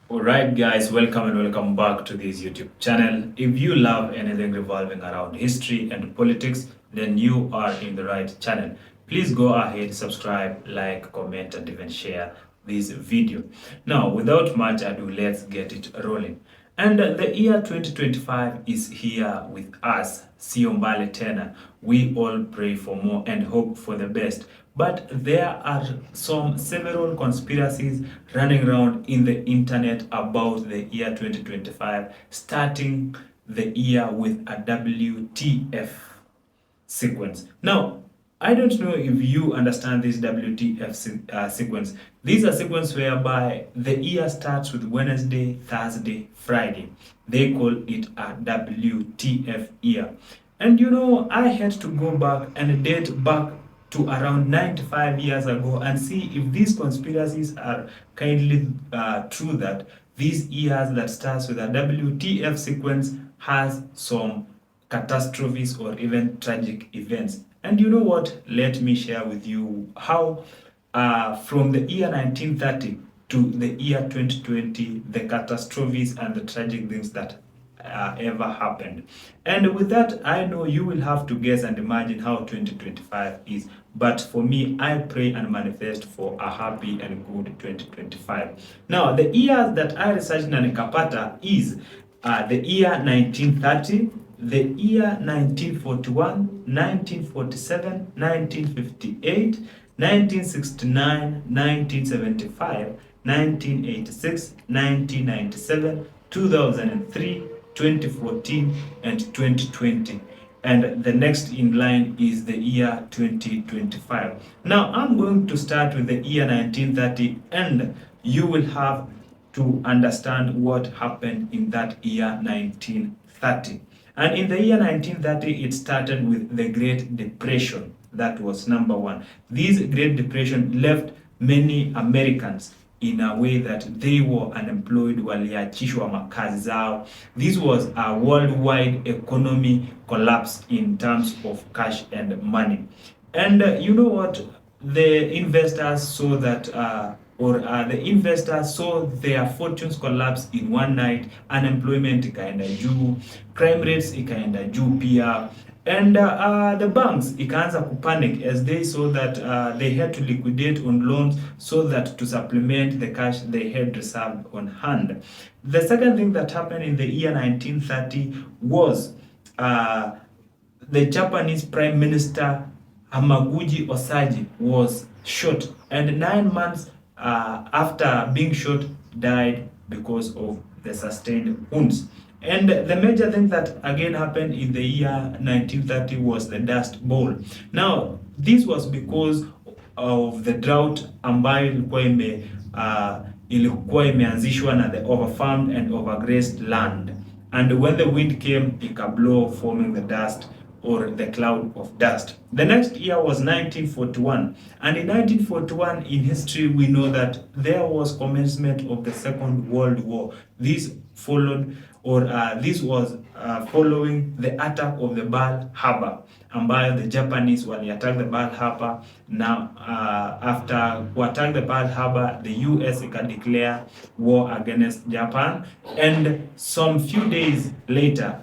Alright guys, welcome and welcome back to this YouTube channel. If you love anything revolving around history and politics, then you are in the right channel. Please go ahead, subscribe, like, comment and even share this video. Now, without much ado, let's get it rolling. And the year 2025 is here with us. Sio mbali tena. We all pray for more and hope for the best. But there are several conspiracies running around in the internet about the year 2025, starting the year with a WTF sequence. Now, I don't know if you understand this WTF sequence. These are sequence whereby the year starts with Wednesday, Thursday, Friday. They call it a WTF year. And I had to go back and date back to around 95 years ago and see if these conspiracies are kindly true, that these years that starts with a WTF sequence has some catastrophes or even tragic events. And you know what? Let me share with you how from the year 1930 to the year 2020, the catastrophes and the tragic things that ever happened. And with that, I know you will have to guess and imagine how 2025 is. But for me, I pray and manifest for a happy and good 2025. Now, the years that I researched na nikapata is the year 1930, the year 1941, 1947, 1958, 1969, 1975, 1986, 1997, 2003, 2014, and 2020. And the next in line is the year 2025. Now, I'm going to start with the year 1930, and you will have to understand what happened in that year 1930. And in the year 1930, it started with the Great Depression. That was number one. This Great Depression left many Americans in a way that they were unemployed, waliachishwa makazi zao. This was a worldwide economy collapse in terms of cash and money. And you know what? The investors saw that the investors saw their fortunes collapse in one night. Unemployment ikaenda juu, crime rates ikaenda juu pia, and the banks ikaanza kupanic as they saw that they had to liquidate on loans so that to supplement the cash they had reserved on hand. The second thing that happened in the year 1930 was the Japanese Prime Minister Hamaguchi Osaji was shot, and 9 months after being shot, died because of the sustained wounds. And the major thing that again happened in the year 1930 was the Dust Bowl. Now, this was because of the drought ambayo ilikuwa imeanzishwa na the overfarmed and overgrazed land. And when the wind came, it could blow, forming the dust or the cloud of dust. The next year was 1941, and in 1941 in history we know that there was commencement of the Second World War. This followed, or this was following the attack of the Pearl Harbor, ambayo the Japanese waliattack the Pearl Harbor. Now after attack the Pearl Harbor, the US can declare war against Japan, and some few days later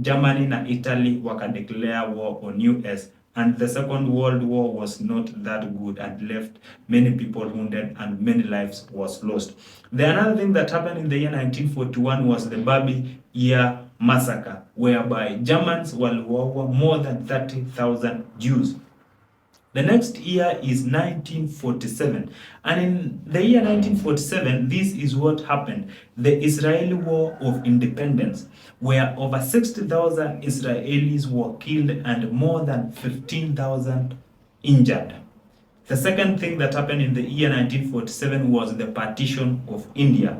Germany and Italy declare war on US, and the Second World War was not that good and left many people wounded and many lives was lost. The another thing that happened in the year 1941 was the Babi Year Massacre, whereby Germans waliwaua more than 30,000 Jews. The next year is 1947, and in the year 1947, this is what happened: the Israeli War of Independence, where over 60,000 Israelis were killed and more than 15,000 injured. The second thing that happened in the year 1947 was the partition of India.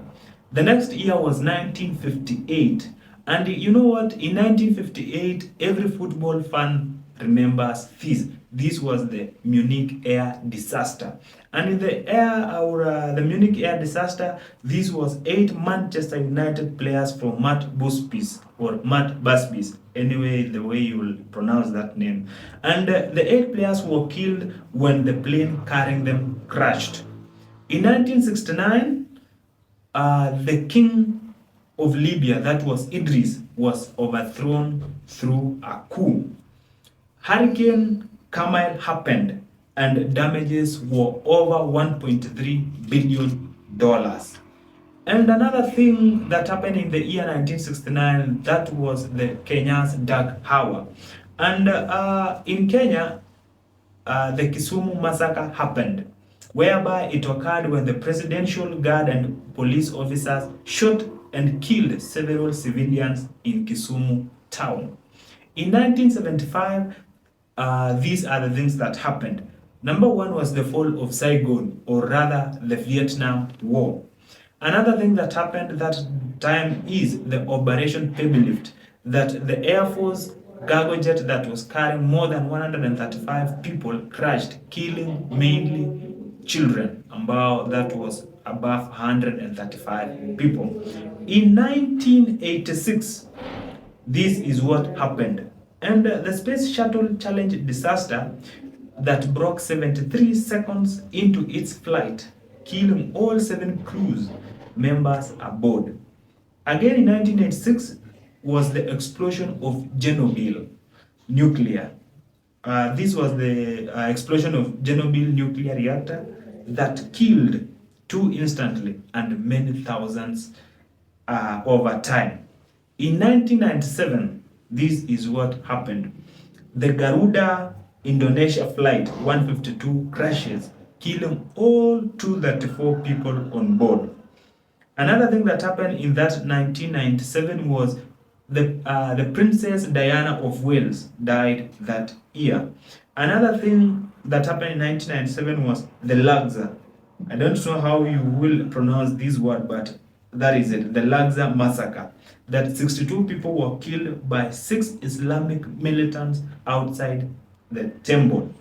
The next year was 1958, and you know what? In 1958, every football fan remembers this. This was the Munich air disaster. And in the Munich air disaster, this was 8 Manchester United players from Matt Busby's, anyway, the way you will pronounce that name. And the 8 players were killed when the plane carrying them crashed. In 1969, the king of Libya, that was Idris, was overthrown through a coup. Hurricane Kamal happened and damages were over $1.3 billion. And another thing that happened in the year 1969, that was the Kenya's Dark Hour. And in Kenya, the Kisumu massacre happened, whereby it occurred when the Presidential Guard and police officers shot and killed several civilians in Kisumu town. In 1975, these are the things that happened. Number one was the fall of Saigon, or rather the Vietnam War. Another thing that happened that time is the Operation Pebblelift, that the Air Force cargo jet that was carrying more than 135 people crashed, killing mainly children. About that was above 135 people. In 1986, this is what happened. And the Space Shuttle Challenge disaster that broke 73 seconds into its flight, killing all 7 crew members aboard. Again in 1986 was the explosion of Chernobyl nuclear. This was the explosion of Chernobyl nuclear reactor that killed 2 instantly and many thousands over time. In 1997, this is what happened. The Garuda Indonesia flight 152 crashes, killing all 234 people on board. Another thing that happened in that 1997 was the Princess Diana of Wales died that year. Another thing that happened in 1997 was the Lagza. I don't know how you will pronounce this word, but that is it, the Lagza massacre. That 62 people were killed by 6 Islamic militants outside the temple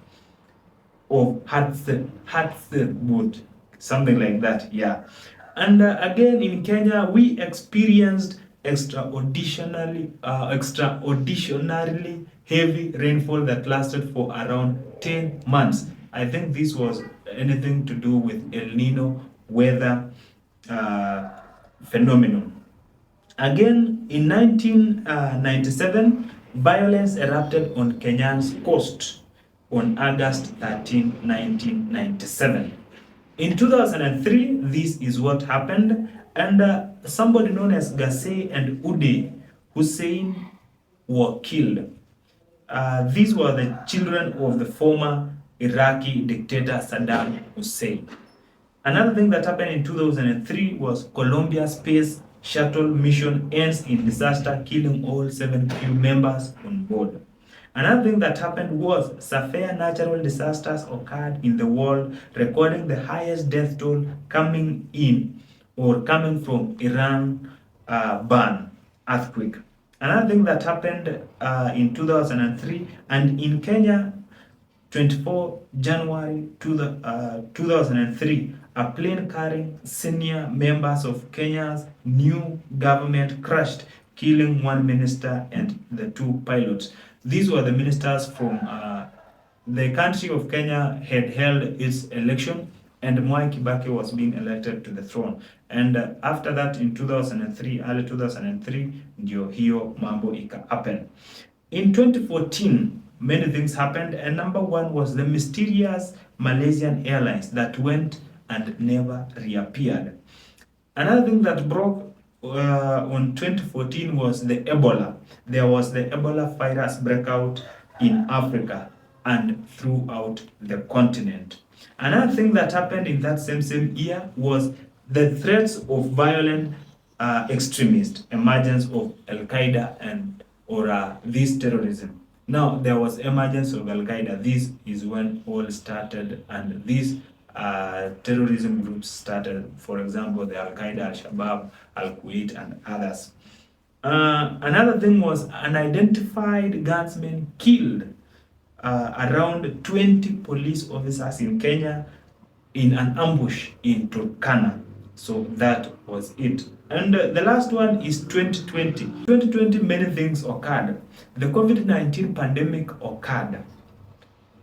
of Hatshepsut, something like that, yeah. And again in Kenya, we experienced extraordinarily heavy rainfall that lasted for around 10 months. I think this was anything to do with El Nino weather phenomenon. Again, in 1997, violence erupted on Kenya's coast on August 13, 1997. In 2003, this is what happened, and somebody known as Gassey and Uday Hussein were killed. These were the children of the former Iraqi dictator Saddam Hussein. Another thing that happened in 2003 was Columbia Space Shuttle mission ends in disaster, killing all 7 crew members on board. Another thing that happened was severe natural disasters occurred in the world, recording the highest death toll coming from Iran ban earthquake. Another thing that happened in 2003 and in Kenya, 24 January 2003, a plane carrying senior members of Kenya's new government crashed, killing 1 minister and the 2 pilots. These were the ministers from the country of Kenya had held its election, and Mwai Kibaki was being elected to the throne. And after that, in 2003, early 2003, ndio hiyo mambo ika happen. In 2014, many things happened, and number one was the mysterious Malaysian Airlines that went and never reappeared. Another thing that broke on 2014 was the Ebola. There was the Ebola virus breakout in Africa and throughout the continent. Another thing that happened in that same year was the threats of violent extremist emergence of Al-Qaeda or this terrorism. Now, there was emergence of Al-Qaeda. This is when all started, and these terrorism groups started. For example, the Al-Qaeda, Al-Shabaab, Al-Kuwait, and others. Another thing was unidentified gunsmen killed around 20 police officers in Kenya in an ambush in Turkana. So that was it. And the last one is 2020. 2020, many things occurred. The COVID-19 pandemic occurred.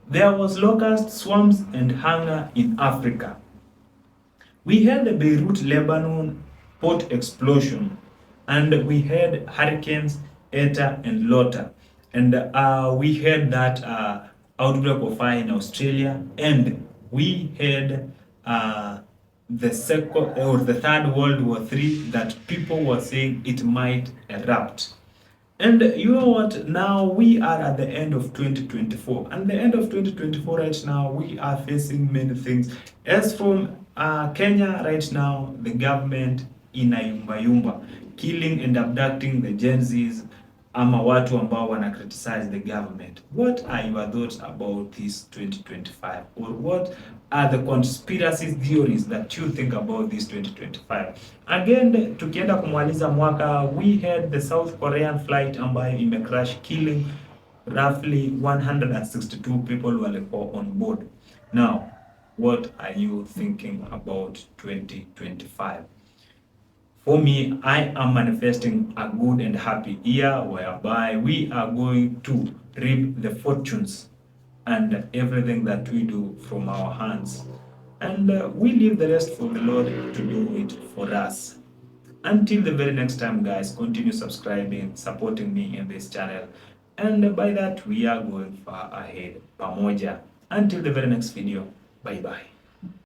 There was locust swarms and hunger in Africa. We had the Beirut, Lebanon port explosion, and we had hurricanes Eta and Lota, and we had that outbreak of fire in Australia, and we had the second or the third World War III that people were saying it might erupt. And you know what? Now we are at the end of 2024. And the end of 2024 right now, we are facing many things. As from Kenya right now, the government inayumbayumba, killing and abducting the Gen Zs ama watu ambao wana criticize the government. What are your thoughts about this 2025? Or what are the conspiracy theories that you think about this 2025? Again, tukienda kumaliza mwaka, we had the South Korean flight ambayo imecrash, killing roughly 162 people walikuwa on board. Now, what are you thinking about 2025? For me, I am manifesting a good and happy year whereby we are going to reap the fortunes and everything that we do from our hands. And we leave the rest for the Lord to do it for us. Until the very next time, guys, continue subscribing, supporting me in this channel. And by that, we are going far ahead. Pamoja. Until the very next video, bye-bye.